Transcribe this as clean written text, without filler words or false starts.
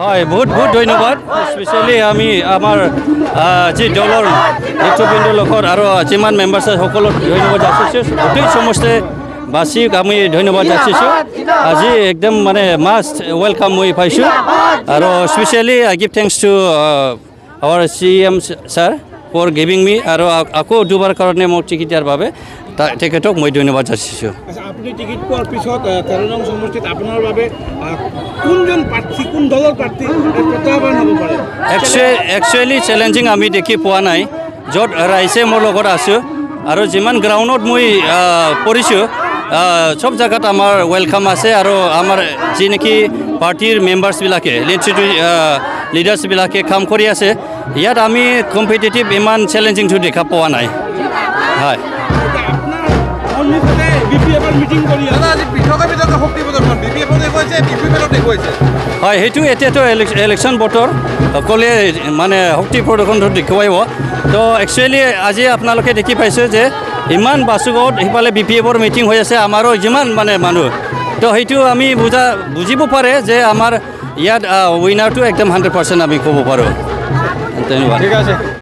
হয় বহুত বহুত ধন্যবাদ স্পেচিয়েলি আমি আমাৰ যি দলৰ নেতৃবৃন্দৰ লগত আৰু যিমান মেম্বাৰ্ছ আছে সকলোক ধন্যবাদ যাচিছোঁ গোটেই সমষ্টি বাসীক আমি ধন্যবাদ যাচিছোঁ আজি একদম মানে মাষ্ট ৱেলকাম মই পাইছোঁ আৰু specially I give thanks to our CM sir for giving me আৰু আকৌ দুবাৰ কাৰণে মোক টিকেট দিয়াৰ বাবে তেখেতক মই ধন্যবাদ যাচিছোঁ। আপুনি টিকেট পোৱাৰ পিছত 13 নং সমষ্টিত আপোনাৰ বাবে কোনজন প্ৰাৰ্থী কোন দলৰ প্ৰাৰ্থী প্ৰত্যাহ্বান হ'ব পাৰে? একচুৱেলি চেলেঞ্জিং আমি দেখি পোৱা নাই য'ত ৰাইজে মোৰ লগত আছোঁ আৰু যিমান গ্ৰাউণ্ডত মই পৰিছোঁ সব জেগাত আমাৰ ৱেলকাম আছে আৰু আমাৰ যি নেকি পাৰ্টিৰ মেম্বাৰ্ছবিলাকে লিডাৰ্ছবিলাকে কাম কৰি আছে ইয়াত আমি কম্পিটিটিভ ইমান চেলেঞ্জিংটো দেখা পোৱা নাই। হয় হয় সেইটো এতিয়াতো ইলেকশ্যন বতৰ সকলোৱে মানে শক্তি প্ৰদৰ্শনটো দেখুৱাব তো একচুৱেলি আজি আপোনালোকে দেখি পাইছে যে ইমান বাছুগত সিফালে BPFৰ মিটিং হৈ আছে আমাৰো যিমান মানে মানুহ তো সেইটো আমি বুজিব পাৰে যে আমাৰ ইয়াত উইনাৰটো একদম 100% আমি ক'ব পাৰোঁ। ধন্যবাদ। ঠিক আছে।